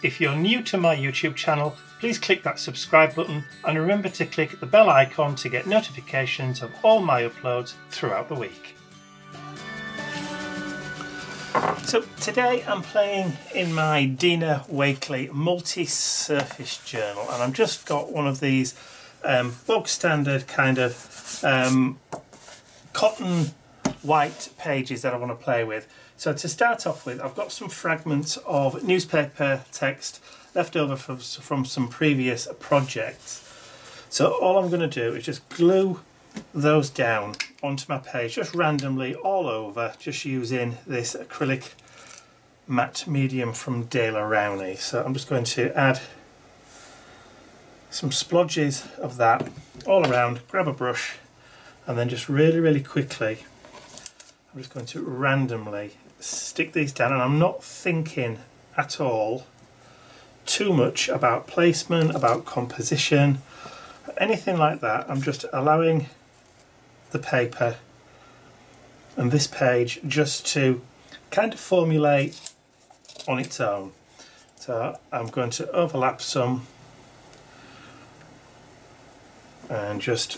If you're new to my YouTube channel, please click that subscribe button and remember to click the bell icon to get notifications of all my uploads throughout the week. So today I'm playing in my Dina Wakley multi-surface journal, and I've just got one of these bog standard kind of cotton white pages that I want to play with. So to start off with, I've got some fragments of newspaper text left over from some previous projects. So all I'm going to do is just glue those down onto my page, just randomly all over, just using this acrylic matte medium from Dale. So I'm just going to add some splodges of that all around, grab a brush, and then just really quickly I'm just going to randomly stick these down, and I'm not thinking at all too much about placement, about composition, anything like that. I'm just allowing the paper and this page just to kind of formulate on its own. So I'm going to overlap some and just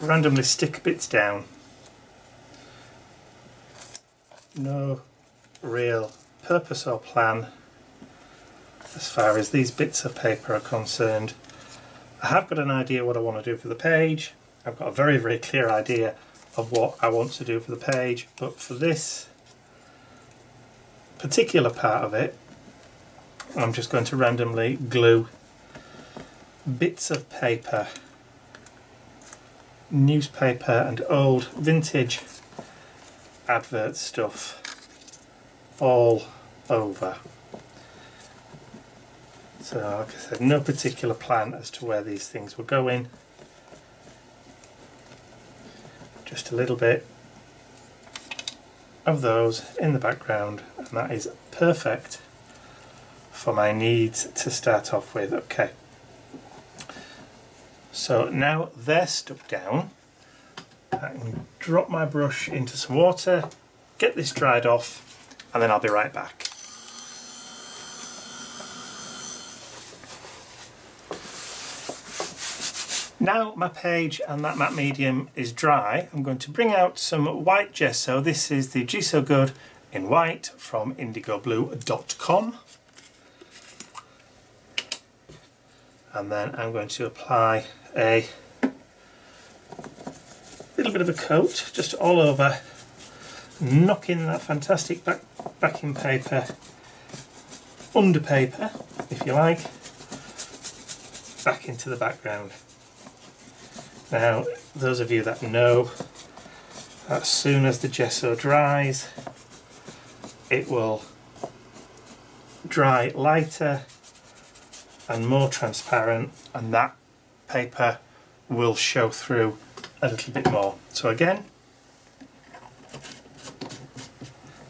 randomly stick bits down. No real purpose or plan as far as these bits of paper are concerned. I have got an idea what I want to do for the page. I've got a very clear idea of what I want to do for the page, but for this particular part of it, I'm just going to randomly glue bits of paper, newspaper and old vintage advert stuff all over. So like I said, no particular plan as to where these things were going, just a little bit of those in the background, and that is perfect for my needs to start off with. Okay, so now they're stuck down, I can drop my brush into some water, get this dried off, and then I'll be right back. Now my page and that matte medium is dry, I'm going to bring out some white gesso. This is the Gesso Good in white from indigoblue.com. And then I'm going to apply a little bit of a coat just all over, knocking that fantastic backing paper under paper, if you like, back into the background. Now, those of you that know, as soon as the gesso dries, it will dry lighter and more transparent, and that paper will show through a little bit more. So again,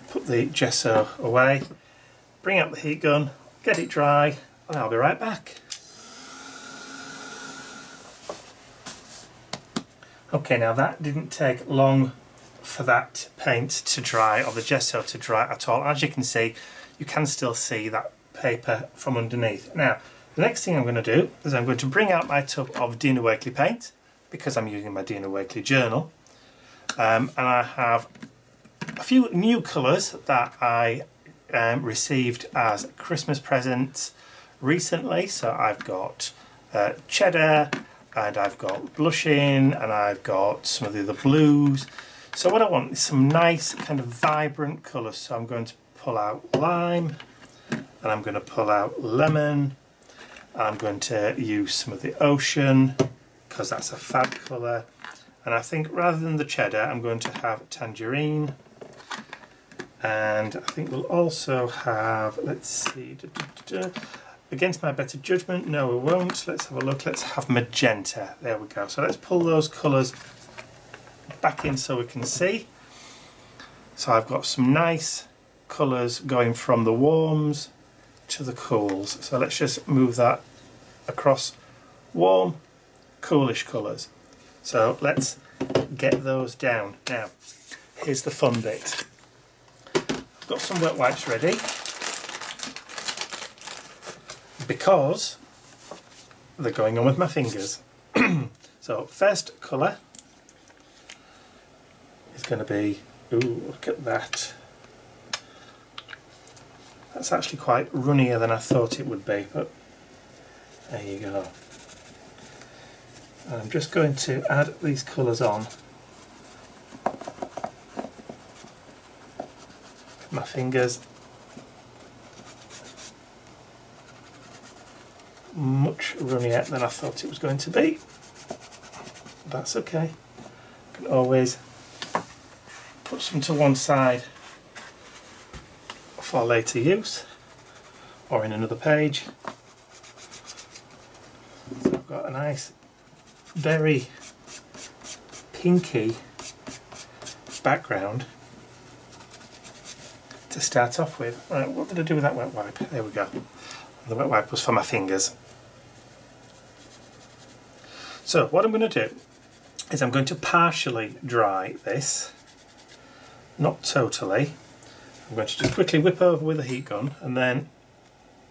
put the gesso away, bring out the heat gun, get it dry, and I'll be right back. Okay, now that didn't take long for that paint to dry, or the gesso to dry at all. As you can see, you can still see that paper from underneath. Now, the next thing I'm going to do is I'm going to bring out my tub of Dina Wakley paint, because I'm using my Dina Wakley journal, and I have a few new colours that I received as Christmas presents recently. So I've got cheddar, and I've got blushing, and I've got some of the other blues. So what I want is some nice kind of vibrant colours. So I'm going to pull out lime, and I'm going to pull out lemon, and I'm going to use some of the ocean, because that's a fab colour. And I think rather than the cheddar, I'm going to have tangerine, and I think we'll also have, let's see, against my better judgment, no we won't, let's have a look, let's have magenta. There we go. So let's pull those colours back in so we can see. So I've got some nice colours going from the warms to the cools. So let's just move that across. Warm, coolish colours. So let's get those down. Now, here's the fun bit. I've got some wet wipes ready. because they're going on with my fingers. So first colour is going to be, ooh, look at that. That's actually quite runnier than I thought it would be, but there you go. And I'm just going to add these colours on my fingers. Much runnier than I thought it was going to be. That's okay. I can always put some to one side for later use or in another page. So I've got a nice, very pinky background to start off with. Right, what did I do with that wet wipe? There we go. The wet wipe was for my fingers. So what I'm going to do is I'm going to partially dry this, not totally. I'm going to just quickly whip over with a heat gun and then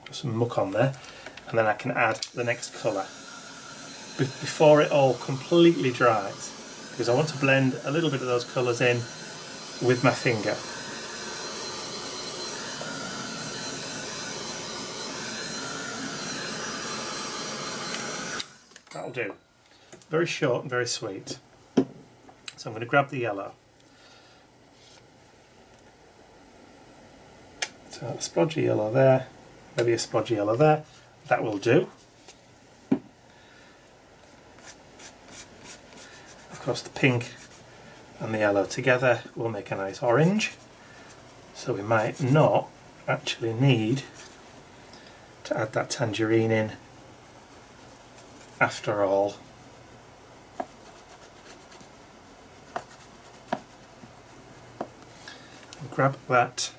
put some muck on there, and then I can add the next colour before it all completely dries, because I want to blend a little bit of those colours in with my finger. That'll do. Very short and very sweet. So I'm going to grab the yellow. So a splodgy yellow there, maybe a splodgy yellow there. That will do. Of course the pink and the yellow together will make a nice orange. So we might not actually need to add that tangerine in after all. Grab that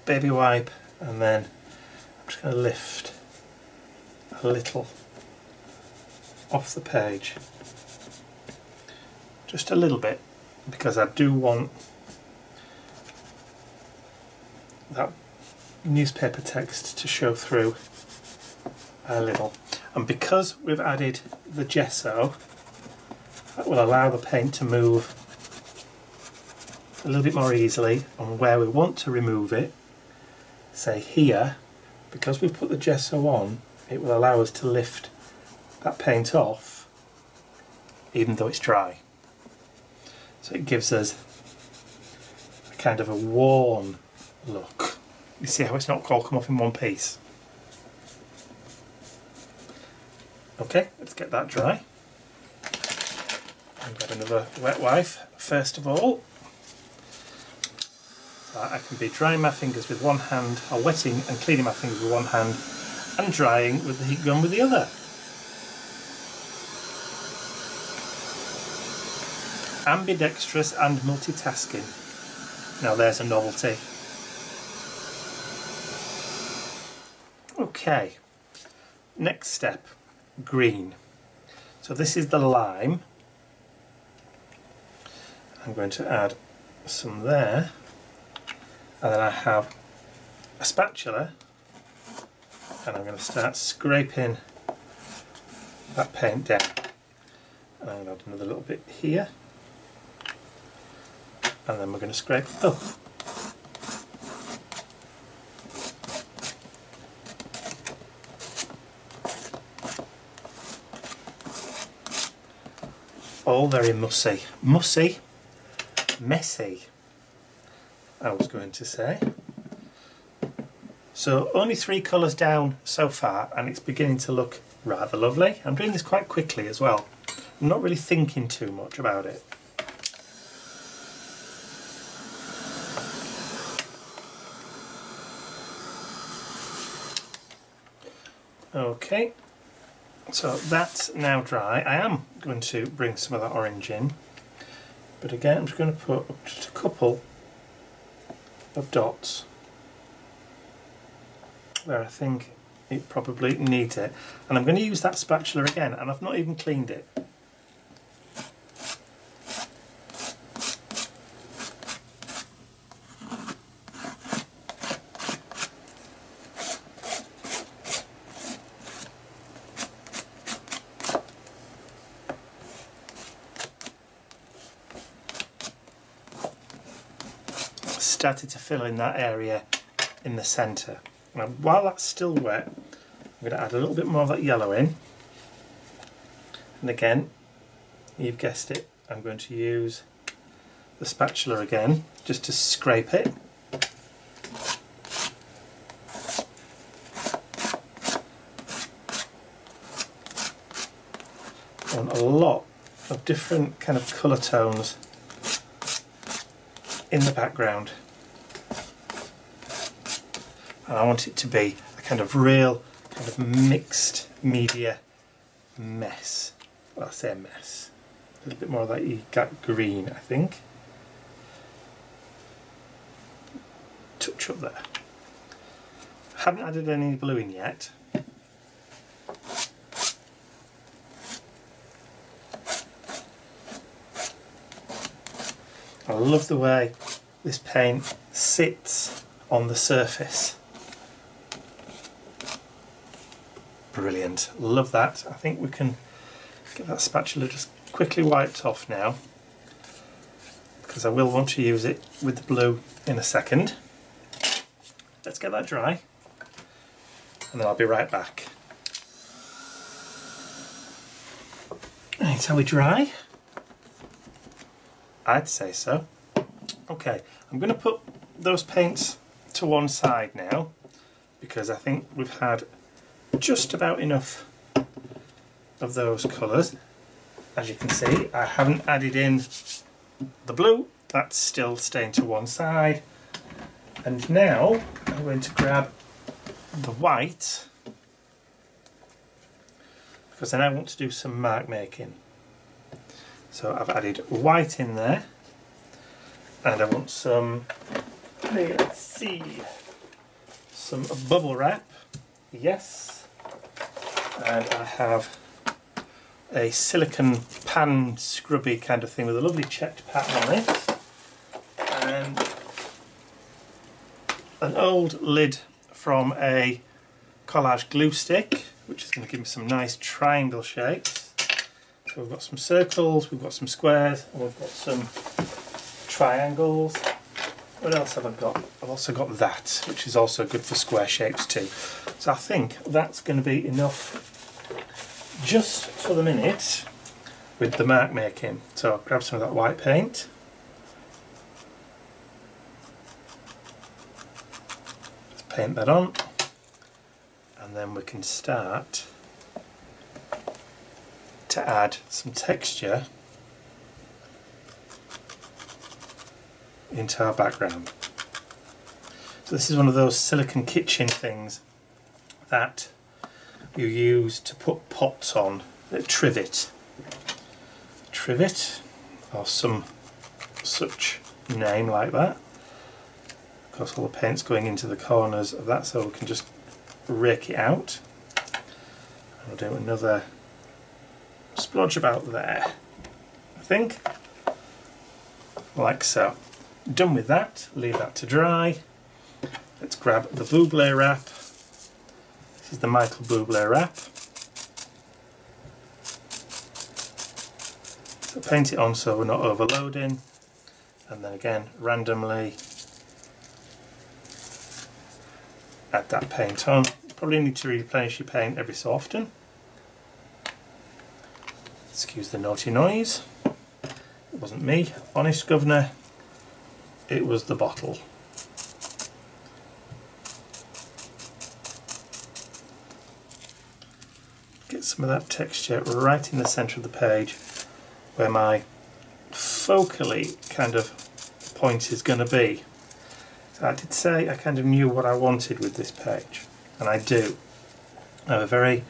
baby wipe and then I'm just going to lift a little off the page, just a little bit, because I do want that newspaper text to show through a little, and because we've added the gesso, that will allow the paint to move a little bit more easily on where we want to remove it. Say here, because we've put the gesso on, it will allow us to lift that paint off even though it's dry. So it gives us a kind of a worn look. You see how it's not all come off in one piece? Okay, let's get that dry. And grab another wet wipe first of all. I can be drying my fingers with one hand, or wetting and cleaning my fingers with one hand, and drying with the heat gun with the other. Ambidextrous and multitasking. Now there's a novelty. Okay, next step, green. So this is the lime. I'm going to add some there. And then I have a spatula and I'm going to start scraping that paint down. And I'm going to add another little bit here. And then we're going to scrape up. All very mussy. Mussy, messy, I was going to say. So only 3 colours down so far and it's beginning to look rather lovely. I'm doing this quite quickly as well. I'm not really thinking too much about it. Okay, so that's now dry. I am going to bring some of that orange in, but again I'm just going to put just a couple of dots where I think it probably needs it, and I'm going to use that spatula again, and I've not even cleaned it. started to fill in that area in the centre. Now while that's still wet, I'm going to add a little bit more of that yellow in, and again, you've guessed it, I'm going to use the spatula again just to scrape it. And a lot of different kind of colour tones in the background, and I want it to be a kind of real kind of mixed media mess. Well, I say a mess. A little bit more of that you got green, I think. Touch up there. Haven't added any blue in yet. I love the way this paint sits on the surface. Brilliant, love that. I think we can get that spatula just quickly wiped off now, because I will want to use it with the blue in a second. Let's get that dry and then I'll be right back. Right, how we dry? I'd say so. Okay, I'm going to put those paints to one side now, because I think we've had just about enough of those colours. As you can see, I haven't added in the blue, that's still staying to one side. And now I'm going to grab the white, because then I want to do some mark making. So I've added white in there, and I want some, let's see, some bubble wrap, yes, and I have a silicone pan scrubby kind of thing with a lovely checked pattern on it, and an old lid from a collage glue stick, which is going to give me some nice triangle shapes. So we've got some circles, we've got some squares, and we've got some triangles. What else have I got? I've also got that, which is also good for square shapes too. So I think that's going to be enough just for the minute with the mark making. So I'll grab some of that white paint. Just paint that on, and then we can start to add some texture into our background. So this is one of those silicone kitchen things that you use to put pots on, trivet, or some such name like that. Of course, all the paint's going into the corners of that, so we can just rake it out. I'll do another splodge about there, I think, like so. Done with that, leave that to dry. Let's grab the Bublé wrap. This is the Michael Bublé wrap. So paint it on so we're not overloading, and then again randomly add that paint on. You probably need to replenish your paint every so often. Excuse the naughty noise. It wasn't me, honest governor, it was the bottle. Get some of that texture right in the centre of the page where my focally kind of point is going to be. So I did say I kind of knew what I wanted with this page, and I do. I have a very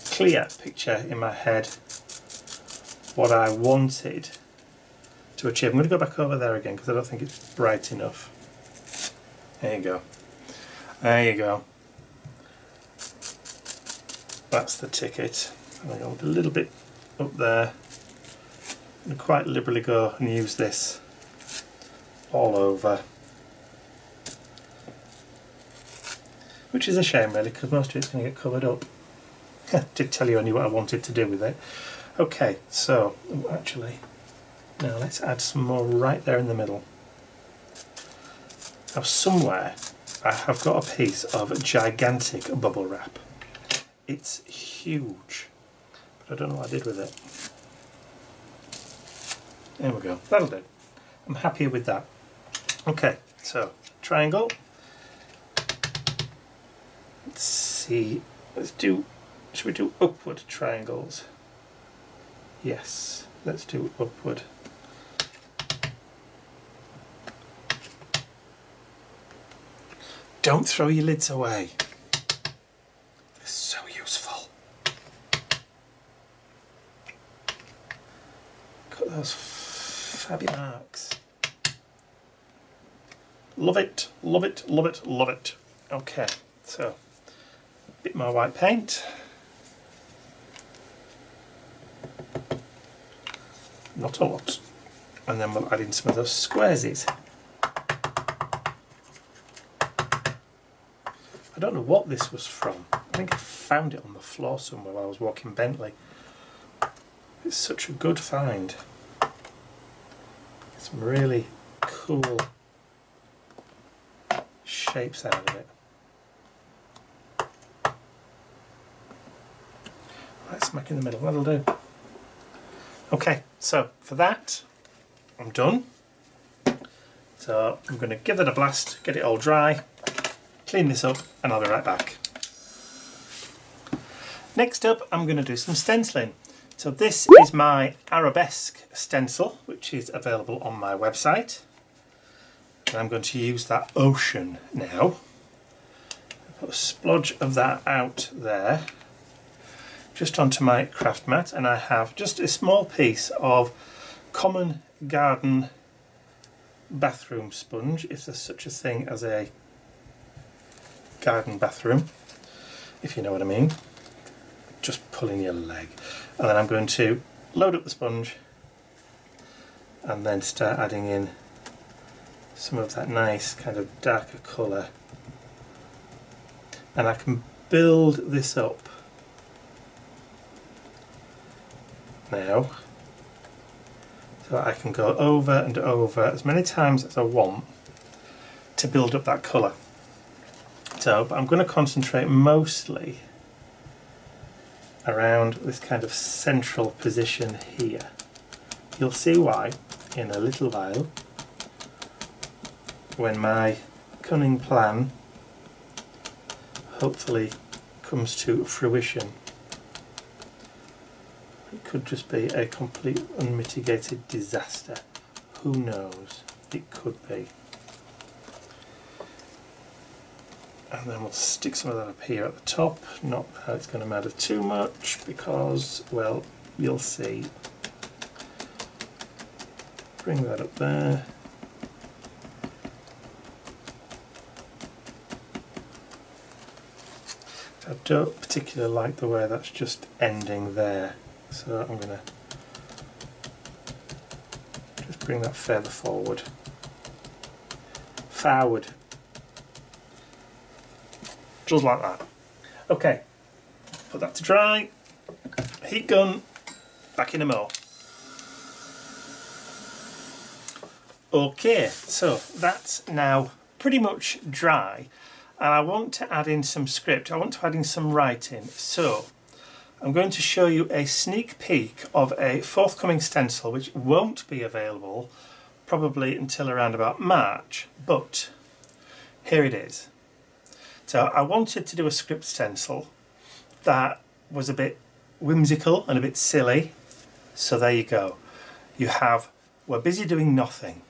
clear picture in my head what I wanted to achieve. I'm going to go back over there again because I don't think it's bright enough. There you go. There you go. That's the ticket. And I go a little bit up there and quite liberally go and use this all over. Which is a shame really, because most of it's going to get covered up. Did tell you I knew what I wanted to do with it. Okay, so actually now let's add some more right there in the middle. Now somewhere I have got a piece of gigantic bubble wrap. It's huge, but I don't know what I did with it. There we go, that'll do. I'm happy with that. Okay, so triangle. Let's see, should we do upward triangles? Yes, let's do upward. Don't throw your lids away. They're so useful. Look at those fabulous marks. Love it, love it, love it, love it. Okay, so a bit more white paint. Not a lot. And then we'll add in some of those squaresies. I don't know what this was from. I think I found it on the floor somewhere while I was walking Bentley. It's such a good find. Some really cool shapes out of it. Right smack in the middle, that'll do. Okay, so for that, I'm done. So I'm going to give it a blast, get it all dry, clean this up, and I'll be right back. Next up, I'm going to do some stenciling. So this is my arabesque stencil, which is available on my website. And I'm going to use that ocean now. Put a splodge of that out there, just onto my craft mat, and I have just a small piece of common garden bathroom sponge, if there's such a thing as a garden bathroom, if you know what I mean. Just pulling your leg. And then I'm going to load up the sponge and then start adding in some of that nice kind of darker colour. And I can build this up now, so I can go over and over as many times as I want to build up that colour. So, but I'm going to concentrate mostly around this kind of central position here. You'll see why in a little while when my cunning plan hopefully comes to fruition. It could just be a complete unmitigated disaster. Who knows? It could be. And then we'll stick some of that up here at the top. Not that it's going to matter too much because, well, you'll see. Bring that up there. I don't particularly like the way that's just ending there. So I'm going to just bring that further forward. Forward. Just like that. Okay, put that to dry, heat gun, back in a mo. Okay, so that's now pretty much dry, and I want to add in some script. I want to add in some writing. So I'm going to show you a sneak peek of a forthcoming stencil which won't be available probably until around about March, but here it is. So I wanted to do a script stencil that was a bit whimsical and a bit silly. So there you go. You have, we're busy doing nothing,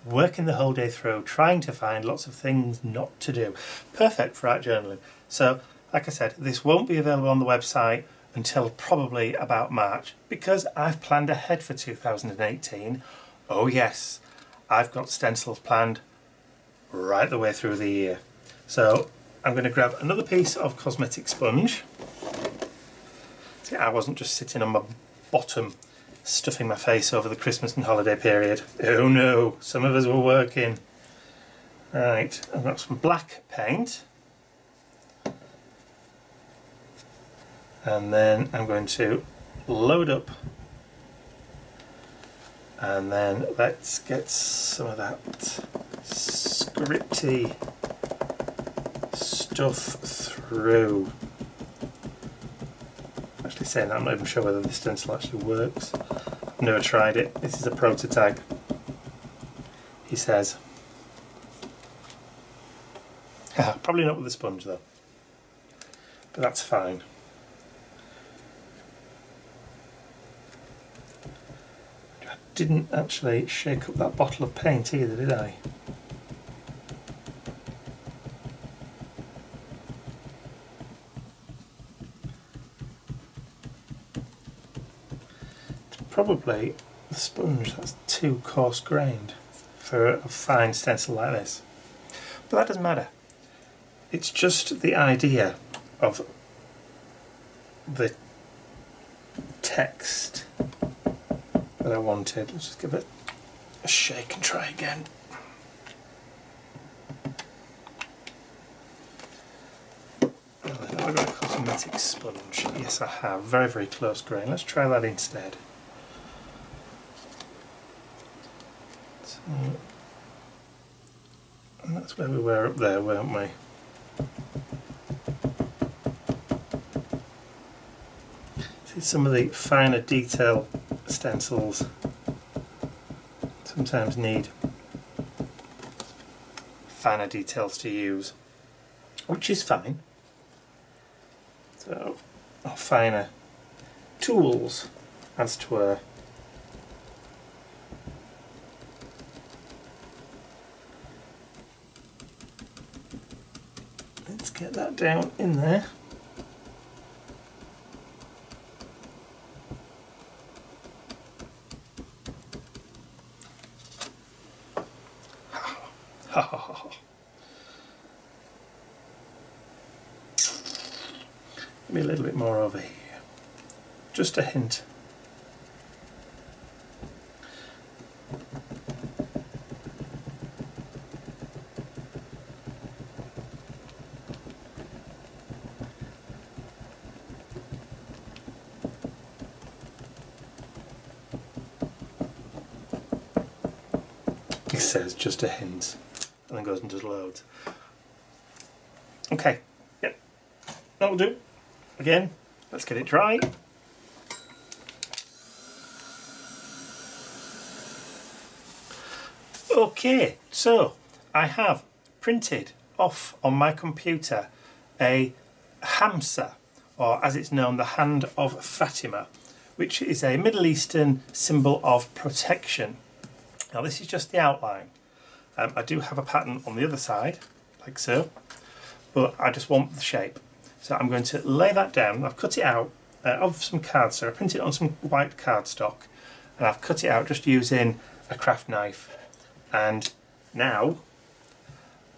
working the whole day through, trying to find lots of things not to do. Perfect for art journaling. So like I said, this won't be available on the website until probably about March because I've planned ahead for 2018. Oh yes, I've got stencils planned right the way through the year. So I'm going to grab another piece of cosmetic sponge. See, I wasn't just sitting on my bottom stuffing my face over the Christmas and holiday period. Oh no, some of us were working. Right, I've got some black paint. And then I'm going to load up, and then let's get some of that gritty stuff through. Actually saying that, I'm not even sure whether this stencil actually works. I've never tried it. This is a prototype, he says. Probably not with a sponge though, but that's fine. I didn't actually shake up that bottle of paint either, did I? It's probably the sponge that's too coarse grained for a fine stencil like this, but that doesn't matter. It's just the idea of the text that I wanted. Let's just give it a shake and try again. Have I got a cosmetic sponge? Yes, I have. Very, very close grain. Let's try that instead. So, and that's where we were up there, weren't we? See, some of the finer detail stencils sometimes need finer details to use, which is fine. So, or finer tools, as it were. Let's get that down in there. Maybe a little bit more over here. Just a hint. It says just a hint, and then goes and does loads. Okay, yep, that'll do. Again, let's get it dry. Okay, so I have printed off on my computer a Hamsa, or as it's known, the Hand of Fatima, which is a Middle Eastern symbol of protection. Now this is just the outline. I do have a pattern on the other side, like so, but I just want the shape. So I'm going to lay that down. I've cut it out of some cardstock. I printed it on some white cardstock, and I've cut it out just using a craft knife. And now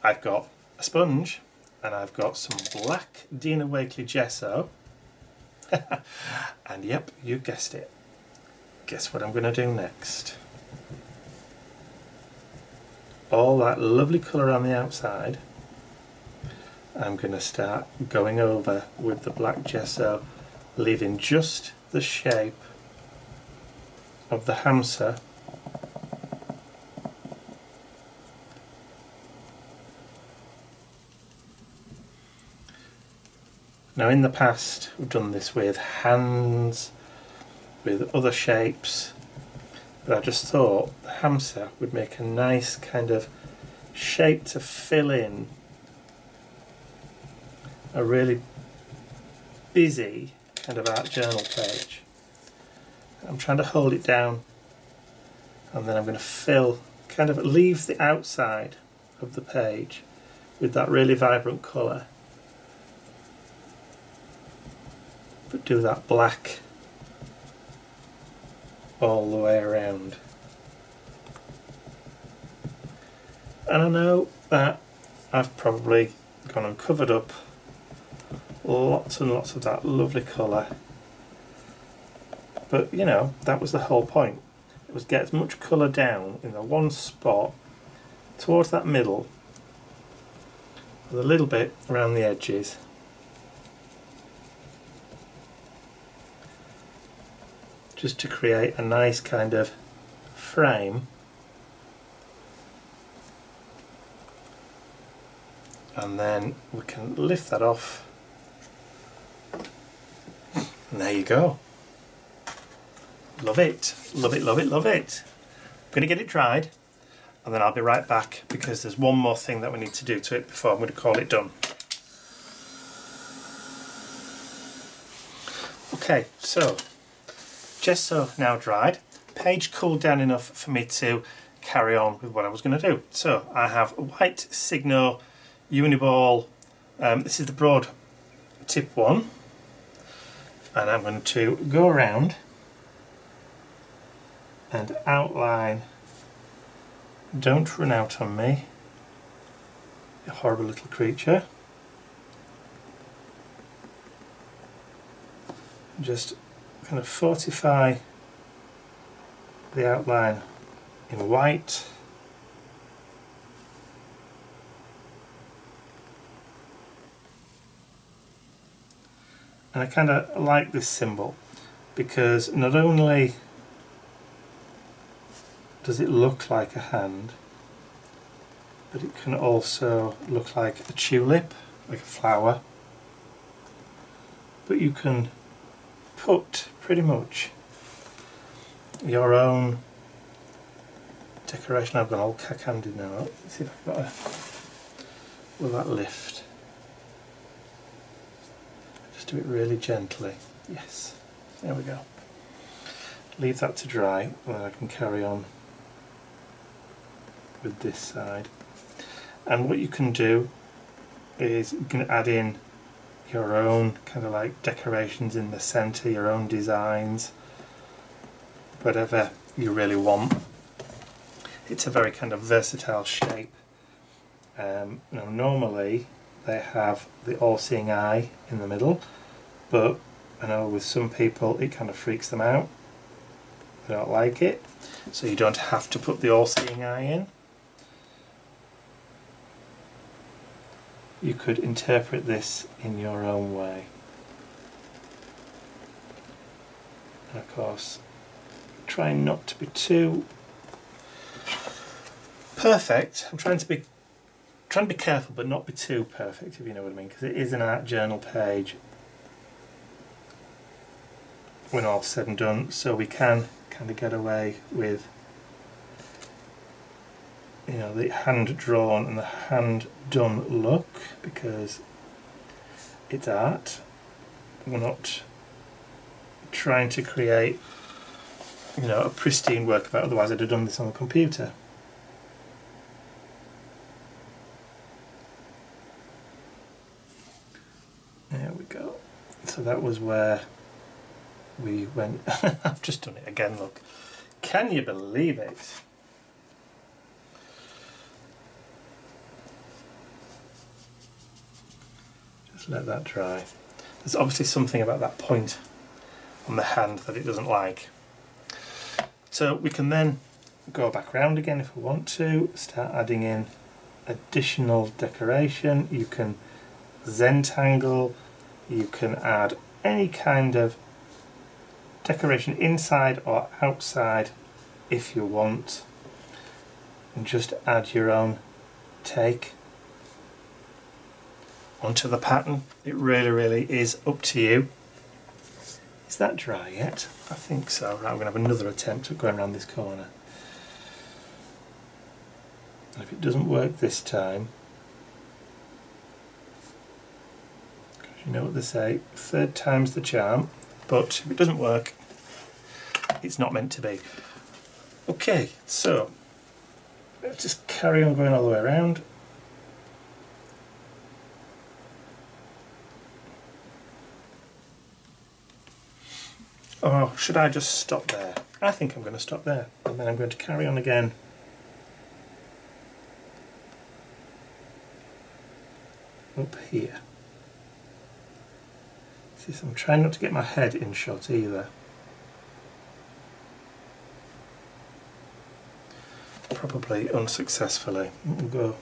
I've got a sponge, and I've got some black Dina Wakley gesso. And yep, you guessed it. Guess what I'm going to do next? All that lovely colour on the outside, I'm going to start going over with the black gesso, leaving just the shape of the Hamsa . Now in the past we've done this with hands, with other shapes, but I just thought the Hamsa would make a nice kind of shape to fill in a really busy kind of art journal page. I'm trying to hold it down, and then I'm going to fill, kind of leave the outside of the page with that really vibrant colour, but do that black all the way around. And I know that I've probably gone and covered up lots and lots of that lovely colour, but you know, that was the whole point. It was get as much colour down in the one spot towards that middle, with a little bit around the edges, just to create a nice kind of frame and then we can lift that off, and there you go. Love it, love it, love it, love it. I'm going to get it dried and then I'll be right back because there's one more thing that we need to do to it before I'm going to call it done. Okay, so gesso now dried. Page cooled down enough for me to carry on with what I was going to do. So I have a white Signo Uniball. This is the broad tip one, and I'm going to go around and outline. Don't run out on me, you horrible little creature. Just kind of fortify the outline in white. And I kind of like this symbol because not only does it look like a hand, but it can also look like a tulip, like a flower. But you can put pretty much your own decoration. I've gone all cack-handed now. Let's see if I've got a... will that lift? Just do it really gently. Yes, there we go. Leave that to dry and then I can carry on with this side. And what you can do is you can add in your own kind of like decorations in the centre, your own designs, whatever you really want. It's a very kind of versatile shape. Now normally they have the all-seeing eye in the middle, but I know with some people it kind of freaks them out. They don't like it, so you don't have to put the all-seeing eye in. You could interpret this in your own way. And of course, try not to be too perfect. I'm trying to be careful but not be too perfect, if you know what I mean, because it is an art journal page when all's said and done, so we can kind of get away with, you know, the hand drawn and the hand done look because it's art. We're not trying to create, you know, a pristine work of art, otherwise I'd have done this on the computer. There we go. So that was where we went. I've just done it again, look. Can you believe it? Just let that dry. There's obviously something about that point on the hand that it doesn't like. So we can then go back round again if we want to, start adding in additional decoration. You can Zentangle, you can add any kind of decoration inside or outside if you want, and just add your own take onto the pattern. It really is up to you. Is that dry yet? I think so. Right, I'm going to have another attempt at going around this corner. And if it doesn't work this time, because you know what they say, third time's the charm, but if it doesn't work, it's not meant to be. Okay, so let's just carry on going all the way around. Or should I just stop there? I think I'm going to stop there, and then I'm going to carry on again up here. See, so I'm trying not to get my head in shot either. Probably unsuccessfully. We'll go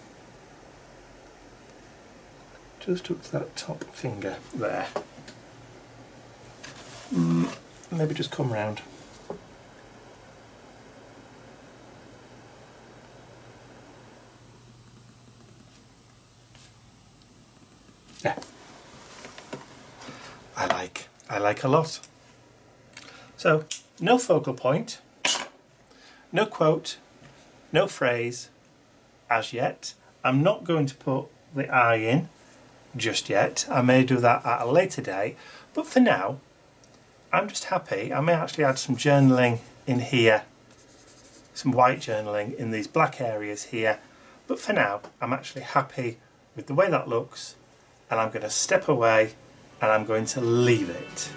just up to that top finger there. Maybe just come round. Yeah. I like a lot. So, no focal point, no quote, no phrase as yet. I'm not going to put the I in just yet. I may do that at a later date, but for now I'm just happy. I may actually add some journaling in here, some white journaling in these black areas here, but for now I'm actually happy with the way that looks, and I'm going to step away and I'm going to leave it.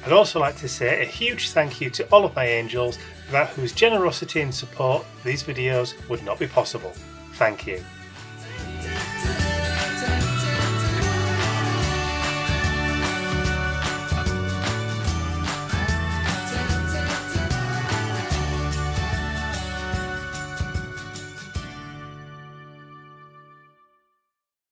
I'd also like to say a huge thank you to all of my angels, without whose generosity and support these videos would not be possible. Thank you.